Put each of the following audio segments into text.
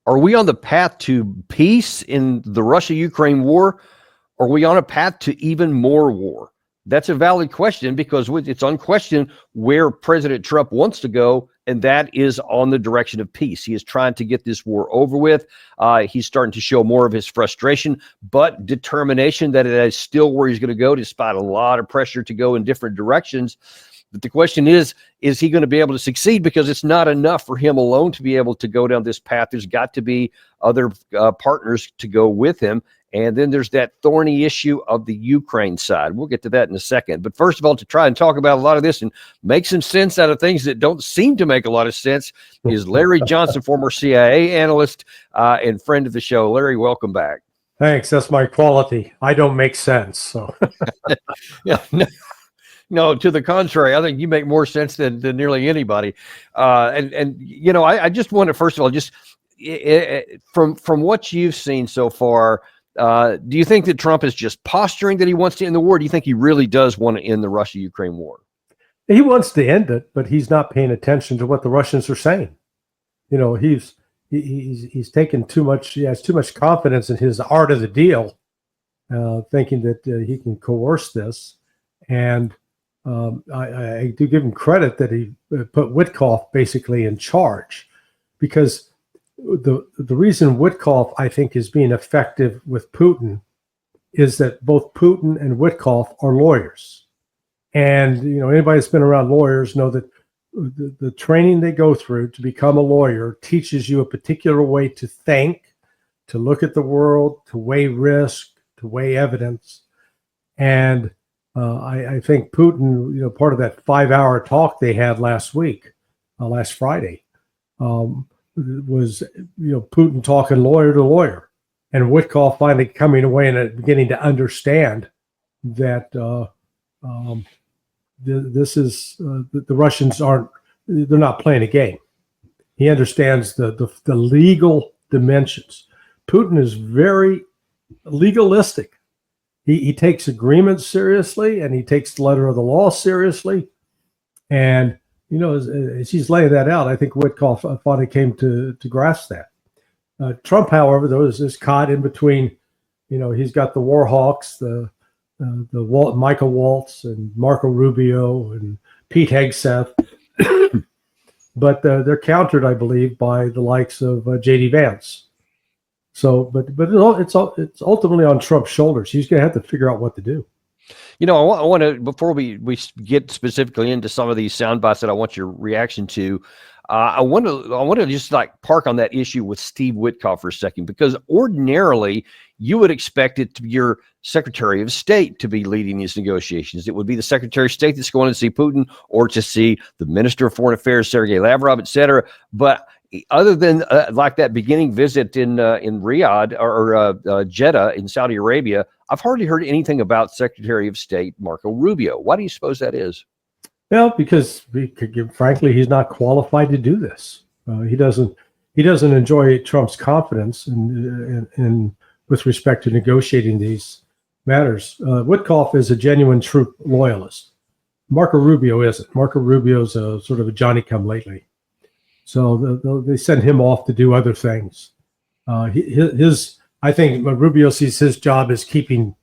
Are we on the path to peace in the Russia-Ukraine war? Or are we on a path to even more war? That's a valid question because it's unquestioned where President Trump wants to go, and that is on the direction of peace. He is trying to get this war over with. He's starting to show more of his frustration, but determination that it is still where he's going to go, despite a lot of pressure to go in different directions. But the question is he going to be able to succeed? Because it's not enough for him alone to be able to go down this path. There's got to be other partners to go with him. And then there's that thorny issue of the Ukraine side. We'll get to that in a second. But first of all, to try and talk about a lot of this and make some sense out of things that don't seem to make a lot of sense is Larry Johnson, former CIA analyst and friend of the show. Larry, welcome back. Thanks. That's my quality. I don't make sense. So, yeah, no, to the contrary, I think you make more sense than nearly anybody. I just want to, first of all, just from what you've seen so far, do you think that Trump is just posturing that he wants to end the war? Or do you think he really does want to end the Russia-Ukraine war? He wants to end it, but he's not paying attention to what the Russians are saying. He's taken too much. He has too much confidence in his art of the deal, thinking that he can coerce this. And I do give him credit that he put Witkoff basically in charge, because the reason Witkoff, I think, is being effective with Putin is that both Putin and Witkoff are lawyers. And, anybody that's been around lawyers know that the training they go through to become a lawyer teaches you a particular way to think, to look at the world, to weigh risk, to weigh evidence. And I think Putin, part of that 5-hour talk they had last Friday, was Putin talking lawyer to lawyer, and Witkoff finally coming away and beginning to understand that this is the Russians they're not playing a game. He understands the legal dimensions. Putin is very legalistic. He takes agreements seriously, and he takes the letter of the law seriously, and as he's laying that out, I think Witkoff finally came to grasp that. Trump, however, though, is caught in between. He's got the war hawks, the Michael Waltz and Marco Rubio and Pete Hegseth, but they're countered, I believe, by the likes of JD Vance. So, but it's ultimately on Trump's shoulders. He's going to have to figure out what to do. I want to, before we get specifically into some of these sound bites that I want your reaction to, I want to just park on that issue with Steve Witkoff for a second, because ordinarily you would expect it to be your Secretary of State to be leading these negotiations. It would be the Secretary of State that's going to see Putin, or to see the Minister of Foreign Affairs, Sergei Lavrov, et cetera. But other than that beginning visit in Riyadh or Jeddah in Saudi Arabia, I've hardly heard anything about Secretary of State Marco Rubio. Why do you suppose that is? Well, because frankly, he's not qualified to do this. He doesn't enjoy Trump's confidence in with respect to negotiating these matters. Witkoff is a genuine, true loyalist. Marco Rubio isn't. Marco Rubio's a sort of a Johnny-come-lately. So they send him off to do other things. I think Rubio sees his job as keeping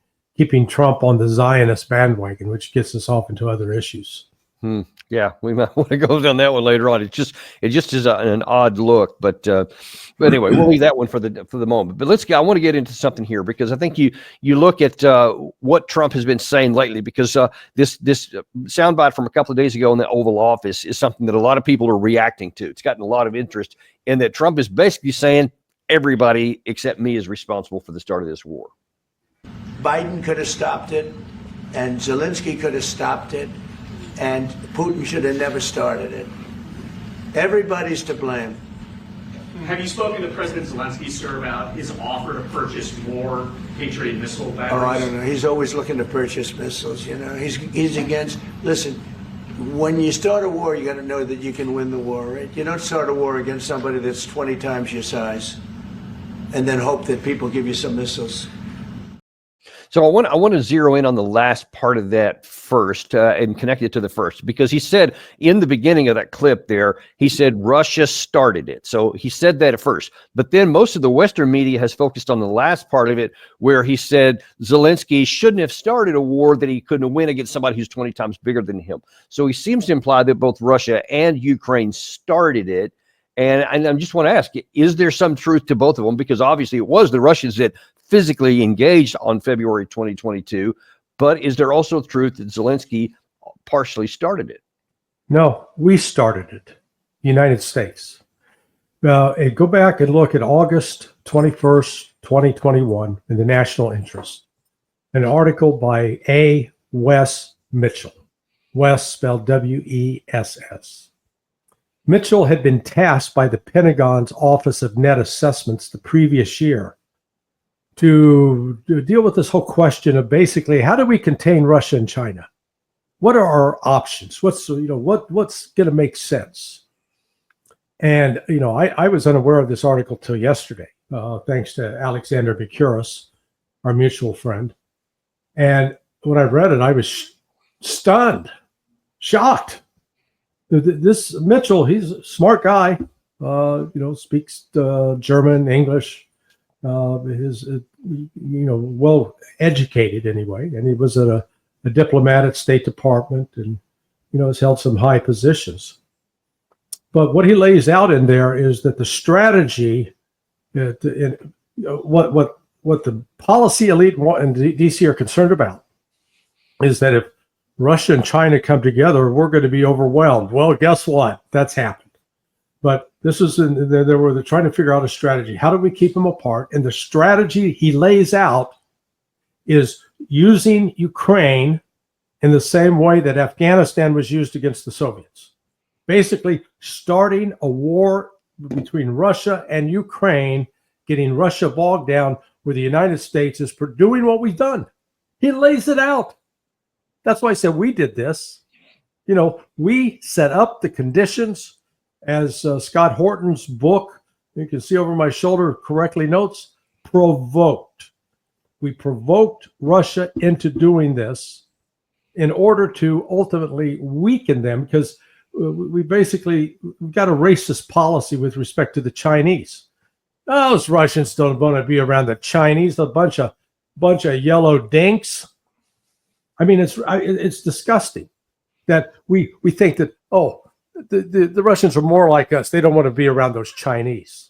Trump on the Zionist bandwagon, which gets us off into other issues. Yeah, we might want to go down that one later on. It just is an odd look, but anyway, we'll leave that one for the moment. But I want to get into something here, because I think you look at what Trump has been saying lately, because this soundbite from a couple of days ago in the Oval Office is something that a lot of people are reacting to. It's gotten a lot of interest in that Trump is basically saying everybody except me is responsible for the start of this war. Biden could have stopped it, and Zelensky could have stopped it, and Putin should have never started it. Everybody's to blame. Have you spoken to President Zelensky, sir, about his offer to purchase more Patriot missile batteries? Oh, I don't know. He's always looking to purchase missiles. He's against. Listen, when you start a war, you got to know that you can win the war, right? You don't start a war against somebody that's 20 times your size, and then hope that people give you some missiles. So I want to zero in on the last part of that first and connect it to the first, because he said in the beginning of that clip there, he said Russia started it. So he said that at first, but then most of the Western media has focused on the last part of it, where he said Zelensky shouldn't have started a war that he couldn't win against somebody who's 20 times bigger than him. So he seems to imply that both Russia and Ukraine started it. And I just want to ask, is there some truth to both of them? Because obviously it was the Russians that physically engaged on February 2022, but is there also truth that Zelensky partially started it? No, we started it, United States. And go back and look at August 21st, 2021 in the National Interest, an article by A. Wes Mitchell, Wes spelled W-E-S-S. Mitchell had been tasked by the Pentagon's Office of Net Assessments the previous year to deal with this whole question of basically how do we contain Russia and China? What are our options? What's going to make sense? And I was unaware of this article till yesterday, thanks to Alexander Bikuris, our mutual friend. And when I read it, I was stunned, shocked. This Mitchell, he's a smart guy. Speaks German, English. Is well educated anyway, and he was a diplomat at State Department, and has held some high positions. But what he lays out in there is that the strategy, what the policy elite in DC are concerned about, is that if Russia and China come together, we're going to be overwhelmed. Well, guess what? That's happened. But this is they're trying to figure out a strategy. How do we keep them apart? And the strategy he lays out is using Ukraine in the same way that Afghanistan was used against the Soviets. Basically, starting a war between Russia and Ukraine, getting Russia bogged down, where the United States is doing what we've done. He lays it out. That's why I said we did this. We set up the conditions. As Scott Horton's book, you can see over my shoulder, correctly notes, provoked. We provoked Russia into doing this in order to ultimately weaken them, because we've got a racist policy with respect to the Chinese. Those Russians don't want to be around the Chinese, a bunch of yellow dinks. I mean, it's disgusting that we think that, the Russians are more like us. They don't want to be around those Chinese.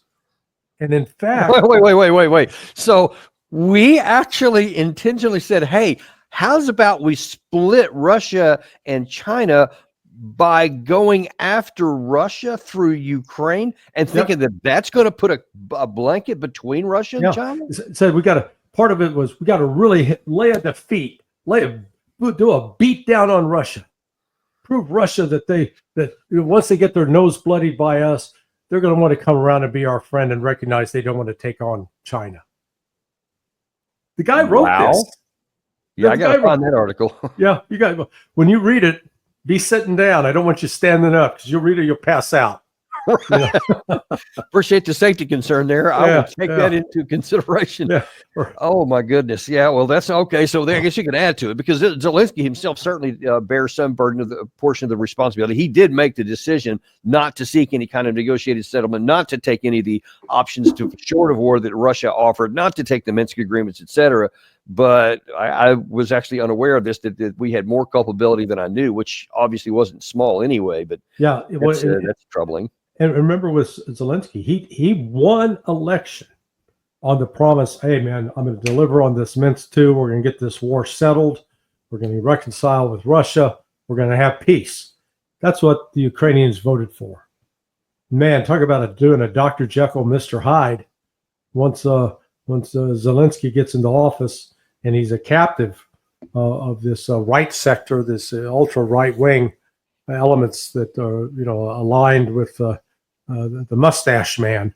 And in fact... Wait. So we actually intentionally said, hey, how's about we split Russia and China by going after Russia through Ukraine and thinking that that's going to put a blanket between Russia and China? So we got to really lay a defeat, do a beat down on Russia. Prove Russia that once they get their nose bloodied by us, they're going to want to come around and be our friend and recognize they don't want to take on China. The guy wrote this. Yeah, I got to find that article. Yeah, you got. When you read it, be sitting down. I don't want you standing up, because you'll read it, you'll pass out. Appreciate the safety concern there. I will take that into consideration. Yeah. Oh my goodness. Yeah. Well, that's okay. So I guess you can add to it, because Zelensky himself certainly bears some burden of the portion of the responsibility. He did make the decision not to seek any kind of negotiated settlement, not to take any of the options to short of war that Russia offered, not to take the Minsk agreements, etc. But I was actually unaware of this, that we had more culpability than I knew, which obviously wasn't small anyway. But yeah, that's troubling. And remember, with Zelensky, he won election on the promise, hey, man, I'm going to deliver on this Minsk II. We're going to get this war settled. We're going to reconcile with Russia. We're going to have peace. That's what the Ukrainians voted for. Man, talk about doing a Dr. Jekyll, Mr. Hyde. Once Zelensky gets into office and he's a captive of this right sector, this ultra right wing elements that are aligned with the mustache man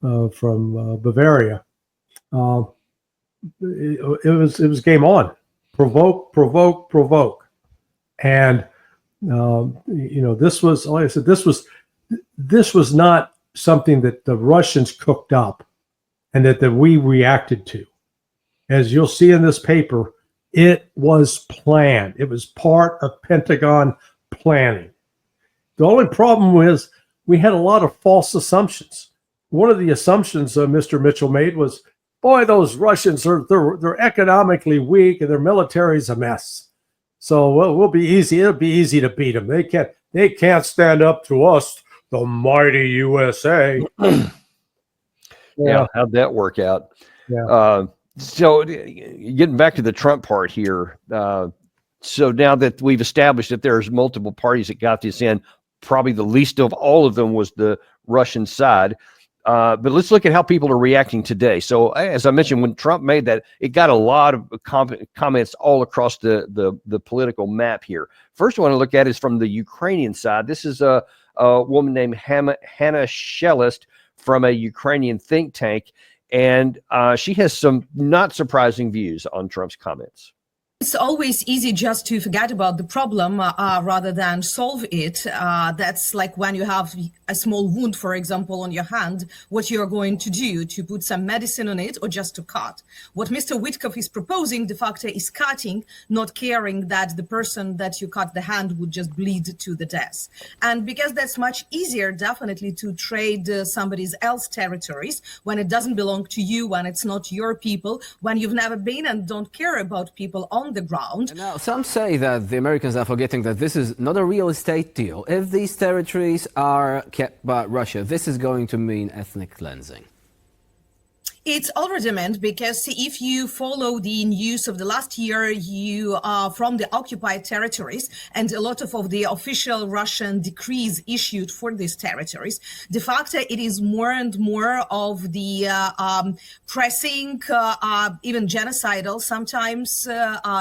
from Bavaria. It was game on. Provoke. And this was, like I said, this was not something that the Russians cooked up and that we reacted to. as you'll see in this paper, it was planned. It was part of Pentagon planning. The only problem was we had a lot of false assumptions. One of the assumptions Mr. Mitchell made was, boy, those Russians they're economically weak and their military's a mess. So we'll be easy. It'll be easy to beat them. They can't stand up to us, the mighty USA. Yeah, how'd that work out? Yeah. So getting back to the Trump part here. So now that we've established that there's multiple parties that got this in, probably the least of all of them was the Russian side. But let's look at how people are reacting today. So as I mentioned, when Trump made that, it got a lot of comments all across the political map here. First I want to look at is from the Ukrainian side. This is a woman named Hannah Shelist from a Ukrainian think tank. And she has some not surprising views on Trump's comments. It's always easy just to forget about the problem rather than solve it. That's like when you have a small wound, for example, on your hand, what you're going to do, to put some medicine on it or just to cut. What Mr. Witkoff is proposing, de facto, is cutting, not caring that the person that you cut the hand would just bleed to the death. And because that's much easier, definitely, to trade somebody else's territories when it doesn't belong to you, when it's not your people, when you've never been and don't care about people on the ground. Now, some say that the Americans are forgetting that this is not a real estate deal. If these territories are kept by Russia, this is going to mean ethnic cleansing. It's already meant, because if you follow the news of the last year, you are from the occupied territories, and a lot of the official Russian decrees issued for these territories. De facto, it is more and more of the pressing, even genocidal, sometimes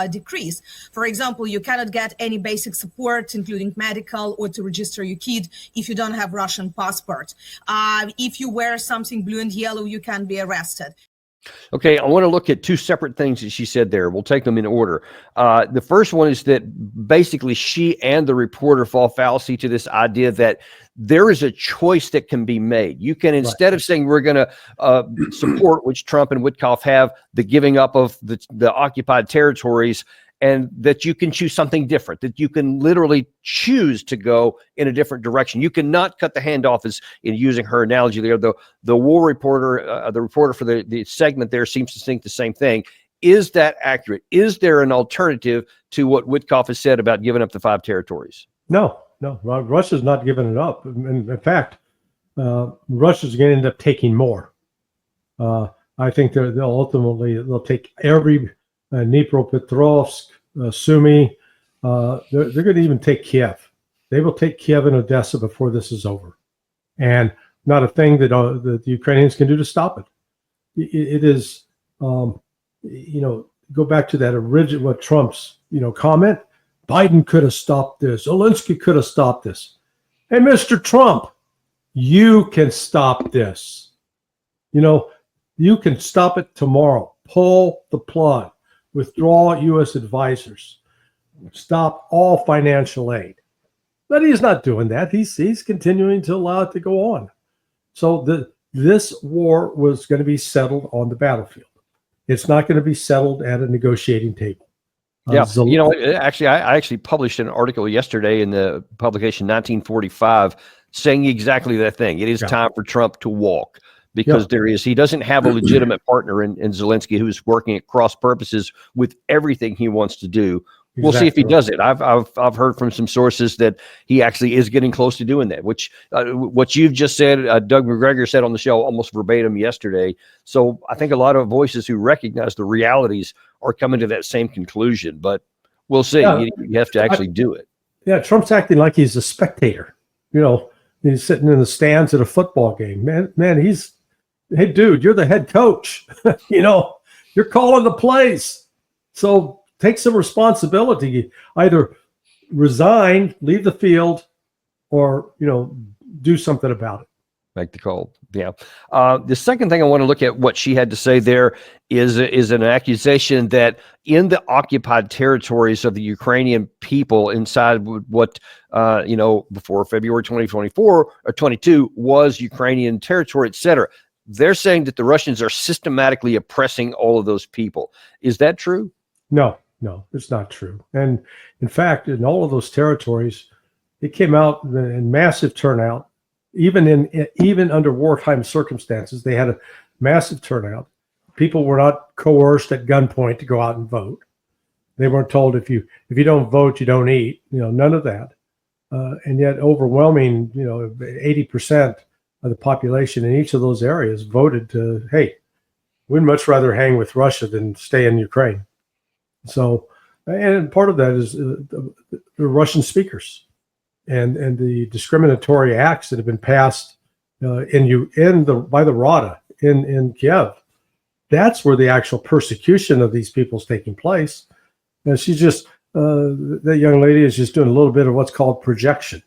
decrees. For example, you cannot get any basic support, including medical or to register your kid, if you don't have Russian passport. If you wear something blue and yellow, you can be arrested. Okay, I want to look at two separate things that she said there. We'll take them in order. The first one is that basically she and the reporter fall fallacy to this idea that there is a choice that can be made. You can, instead of saying we're going to support, which Trump and Witkoff have, the giving up of the occupied territories, and that you can choose something different, that you can literally choose to go in a different direction. You cannot cut the handoff, as in using her analogy there. The war reporter, the reporter for the segment there seems to think the same thing. Is that accurate? Is there an alternative to what Witkoff has said about giving up the 5 territories? No. Russia's not giving it up. In fact, Russia's going to end up taking more. I think they'll take every Dnipropetrovsk, Sumy. They're going to even take Kiev. They will take Kiev and Odessa before this is over, and not a thing that the Ukrainians can do to stop it. It is, go back to that original Trump's comment. Biden could have stopped this. Zelensky could have stopped this. Hey, Mr. Trump, you can stop this. You can stop it tomorrow. Pull the plug. Withdraw U.S. advisors, stop all financial aid. But he's not doing that. He's continuing to allow it to go on. So this war was going to be settled on the battlefield. It's not going to be settled at a negotiating table. Yeah, actually, I actually published an article yesterday in the publication 1945 saying exactly that thing. It is time for Trump to walk. Because he doesn't have a legitimate partner in Zelensky who's working at cross purposes with everything he wants to do. We'll see if he does it. I've heard from some sources that he actually is getting close to doing that, which what you've just said, Doug McGregor said on the show almost verbatim yesterday. So I think a lot of voices who recognize the realities are coming to that same conclusion, but we'll see. You have to actually do it. Yeah, Trump's acting like he's a spectator. He's sitting in the stands at a football game. Man, hey, dude, you're the head coach. You're calling the plays. So take some responsibility. Either resign, leave the field, or, do something about it. Make the call. Yeah. The second thing I want to look at what she had to say there is an accusation that in the occupied territories of the Ukrainian people inside what, before February 2024 or 22 was Ukrainian territory, et cetera. they're saying that the Russians are systematically oppressing all of those people. Is that true? No, it's not true. And in fact, in all of those territories, it came out in massive turnout. Even under wartime circumstances, they had a massive turnout. People were not coerced at gunpoint to go out and vote. They weren't told if you don't vote, you don't eat. None of that. And yet, overwhelming, 80% of the population in each of those areas voted to, hey, we'd much rather hang with Russia than stay in Ukraine. So, and part of that is the Russian speakers and the discriminatory acts that have been passed by the Rada in Kiev. That's where the actual persecution of these people is taking place. And she's just that young lady is just doing a little bit of what's called projection.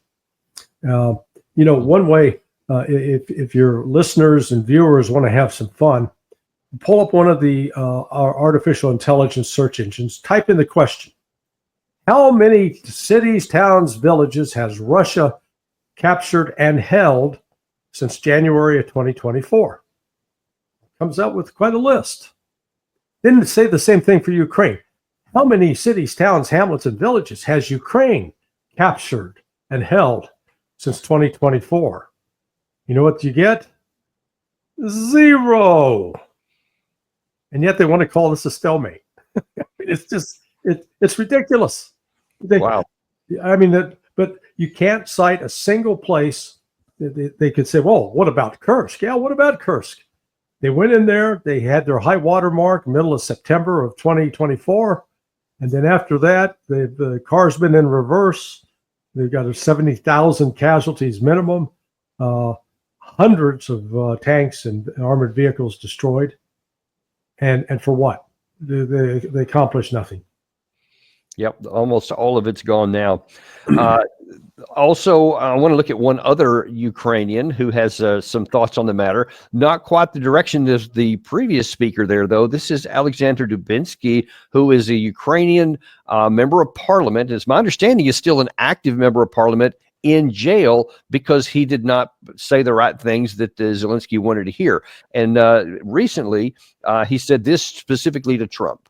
One way, if your listeners and viewers want to have some fun, pull up one of the our artificial intelligence search engines, type in the question: how many cities, towns, villages has Russia captured and held since January of 2024? Comes out with quite a list. Didn't say the same thing for Ukraine. How many cities, towns, hamlets, and villages has Ukraine captured and held since 2024? You know what you get? 0. And yet they want to call this a stalemate. It's just, it's ridiculous. Wow. I mean, but you can't cite a single place that they could say, well, what about Kursk? Yeah, what about Kursk? They went in there, they had their high water mark middle of September of 2024. And then after that, the car's been in reverse. They've got 70,000 casualties minimum, hundreds of tanks and armored vehicles destroyed. And for what? They accomplished nothing. Yep, almost all of it's gone now. Also, I want to look at one other Ukrainian who has some thoughts on the matter. Not quite the direction as the previous speaker there, though. This is Alexander Dubinsky, who is a Ukrainian member of parliament. It's my understanding he's still an active member of parliament in jail because he did not say the right things that Zelensky wanted to hear. And recently, he said this specifically to Trump.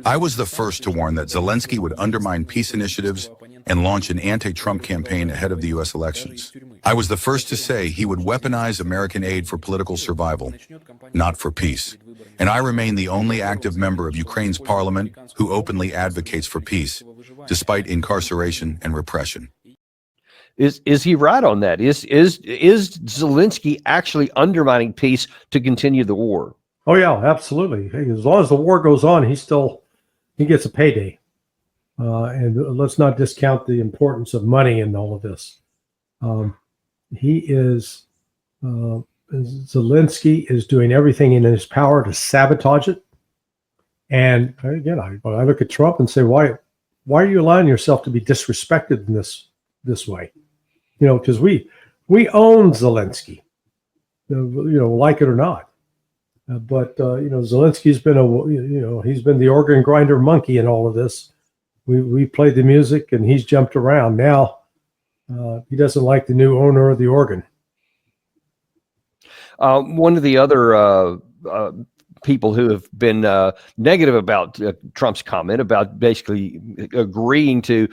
I was the first to warn that Zelensky would undermine peace initiatives and launch an anti-Trump campaign ahead of the U.S. elections. I was the first to say he would weaponize American aid for political survival, not for peace. And I remain the only active member of Ukraine's parliament who openly advocates for peace, despite incarceration and repression. Is he right on that? Is Zelensky actually undermining peace to continue the war? Oh yeah, absolutely. Hey, as long as the war goes on, he gets a payday. And let's not discount the importance of money in all of this. Zelensky is doing everything in his power to sabotage it. And again, I look at Trump and say, why are you allowing yourself to be disrespected in this way? Because we own Zelensky, like it or not. But Zelensky's been he's been the organ grinder monkey in all of this. We played the music and he's jumped around. Now he doesn't like the new owner of the organ. One of the other people who have been negative about Trump's comment about basically agreeing to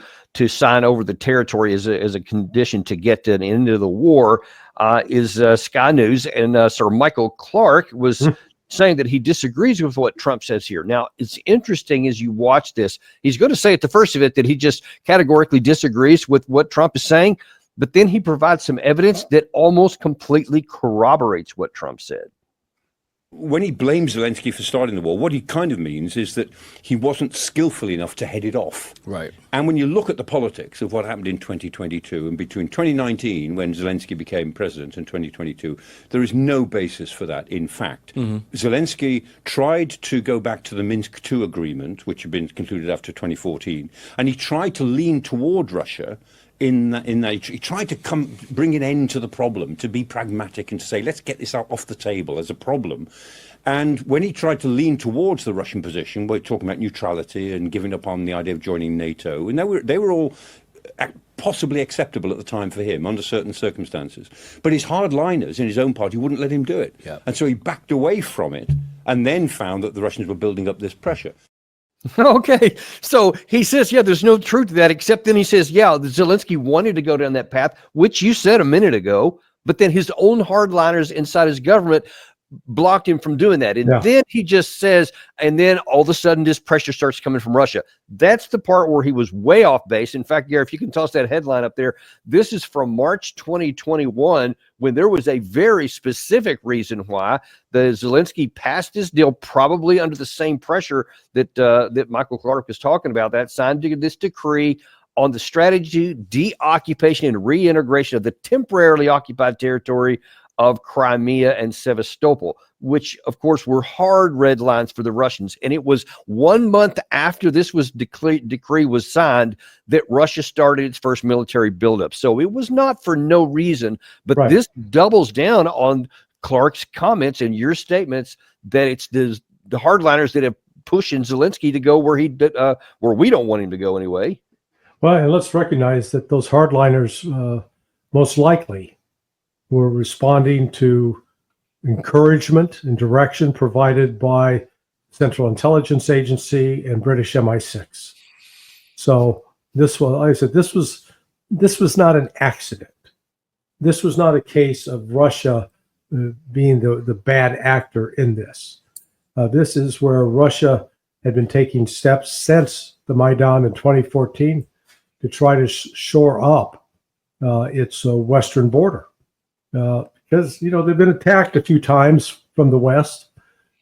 sign over the territory as a condition to get to an end of the war is Sky News. And Sir Michael Clark was saying that he disagrees with what Trump says here. Now, it's interesting as you watch this, he's going to say at the first of it that he just categorically disagrees with what Trump is saying, but then he provides some evidence that almost completely corroborates what Trump said. When he blames Zelensky for starting the war, what he kind of means is that he wasn't skillful enough to head it off. Right. And when you look at the politics of what happened in 2022 and between 2019, when Zelensky became president, and 2022, there is no basis for that, in fact. Zelensky tried to go back to the Minsk II agreement, which had been concluded after 2014, and he tried to lean toward Russia in that he tried to bring an end to the problem, to be pragmatic and to say, let's get this off the table as a problem. And when he tried to lean towards the Russian position, we're talking about neutrality and giving up on the idea of joining NATO, and they were all possibly acceptable at the time for him under certain circumstances. But his hardliners in his own party wouldn't let him do it. Yeah. And so he backed away from it and then found that the Russians were building up this pressure. Okay, so he says, yeah, there's no truth to that, except then he says, yeah, Zelensky wanted to go down that path, which you said a minute ago, but then his own hardliners inside his government blocked him from doing that. And then he just says, and then all of a sudden this pressure starts coming from Russia. That's the part where he was way off base. In fact, Gary, if you can toss that headline up there, this is from March 2021, when there was a very specific reason why the Zelensky passed his deal, probably under the same pressure that that Michael Clark was talking about, that signed this decree on the strategy, deoccupation, and reintegration of the temporarily occupied territory of Crimea and Sevastopol, which, of course, were hard red lines for the Russians. And it was 1 month after this decree was signed that Russia started its first military buildup. So it was not for no reason, but this doubles down on Clark's comments and your statements that it's the hardliners that have pushing Zelensky to go where we don't want him to go anyway. Well, and let's recognize that those hardliners most likely were responding to encouragement and direction provided by Central Intelligence Agency and British MI6. So this was, like I said, this was not an accident. This was not a case of Russia being the bad actor in this. This is where Russia had been taking steps since the Maidan in 2014 to try to shore up its western border. Because, you know, they've been attacked a few times from the West.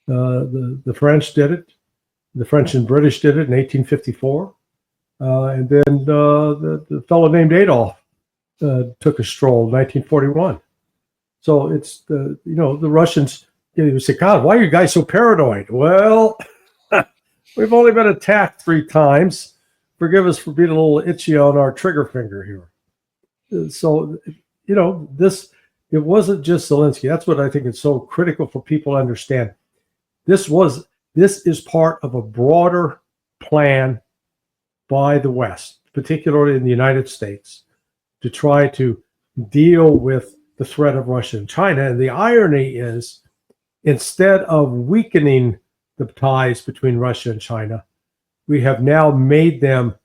The French did it. The French and British did it in 1854. And then the fellow named Adolf took a stroll in 1941. So it's, the Russians, you say, God, why are you guys so paranoid? Well, we've only been attacked 3 times. Forgive us for being a little itchy on our trigger finger here. So, you know, it wasn't just Zelensky. That's what I think is so critical for people to understand. This is part of a broader plan by the West, particularly in the United States, to try to deal with the threat of Russia and China. And the irony is, instead of weakening the ties between Russia and China, we have now made them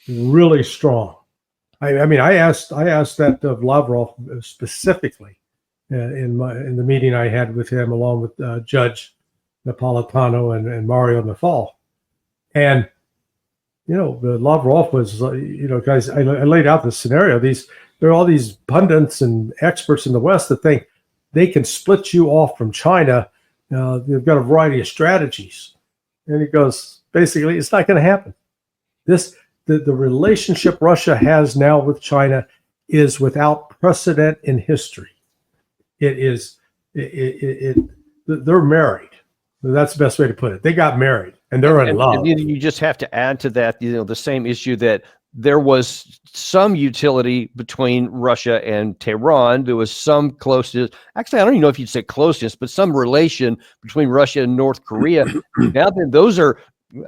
really strong. I mean, I asked that of Lavrov specifically in the meeting I had with him, along with Judge Napolitano and Mario Nafal. And, you know, the Lavrov was, guys, I laid out the scenario. There are all these pundits and experts in the West that think they can split you off from China. They've got a variety of strategies. And he goes, basically, it's not going to happen. The relationship Russia has now with China is without precedent in history. They're married. That's the best way to put it. They got married and they're in love. And you just have to add to that, the same issue that there was some utility between Russia and Tehran. There was some closeness. Actually, I don't even know if you'd say closeness, but some relation between Russia and North Korea. Now then, those are,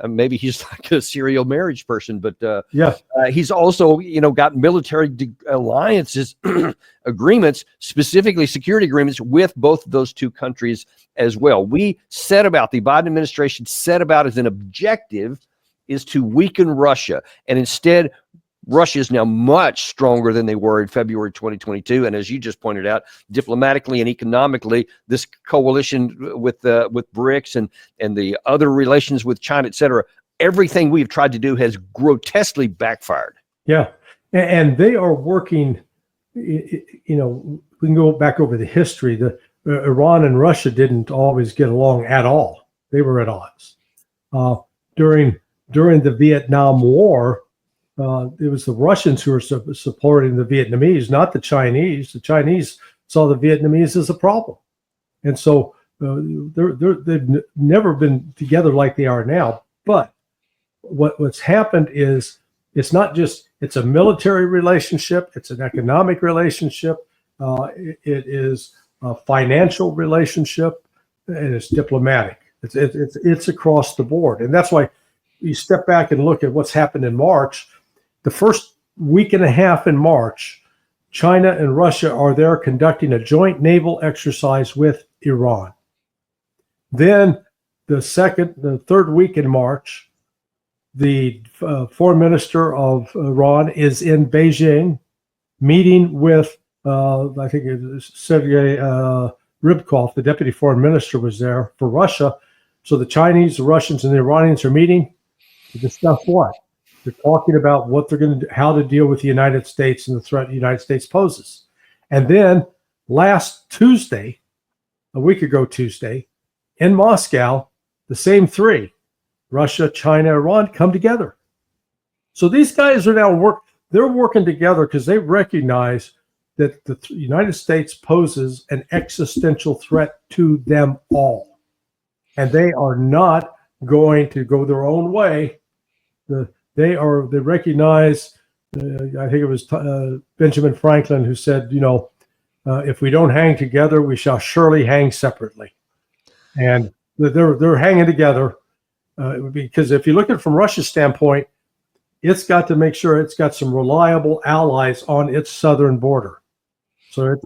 maybe he's like a serial marriage person, but he's also, got military alliances, agreements, specifically security agreements with both of those two countries as well. The Biden administration set about as an objective is to weaken Russia. And instead, Russia is now much stronger than they were in February 2022. And as you just pointed out, diplomatically and economically, this coalition with BRICS and the other relations with China, et cetera, everything we've tried to do has grotesquely backfired. Yeah. And they are working, we can go back over the history. Iran and Russia didn't always get along at all. They were at odds. During the Vietnam War, it was the Russians who were supporting the Vietnamese, not the Chinese. The Chinese saw the Vietnamese as a problem. And so they've never been together like they are now. But what's happened is it's not just, it's a military relationship, it's an economic relationship, it is a financial relationship, and it's diplomatic. It's across the board. And that's why you step back and look at what's happened in March. The first week and a half in March, China and Russia are there conducting a joint naval exercise with Iran. Then the third week in March, the foreign minister of Iran is in Beijing, meeting with, I think it was Sergei Rubio, the deputy foreign minister, was there for Russia. So the Chinese, the Russians, and the Iranians are meeting to discuss what? They're talking about what they're going to do, how to deal with the United States and the threat the United States poses. And then last Tuesday, a week ago Tuesday, in Moscow, the same three, Russia, China, Iran, come together. So these guys are now they're working together because they recognize that the United States poses an existential threat to them all. And they are not going to go their own way. They recognize, I think it was Benjamin Franklin who said, if we don't hang together, we shall surely hang separately. And they're hanging together because if you look at it from Russia's standpoint, it's got to make sure it's got some reliable allies on its southern border. So it's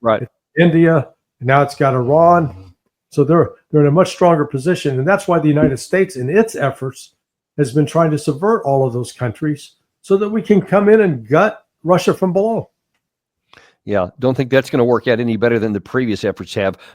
Right. it's India, and now it's got Iran. So they're in a much stronger position, and that's why the United States, in its efforts, has been trying to subvert all of those countries so that we can come in and gut Russia from below. Yeah, don't think that's going to work out any better than the previous efforts have.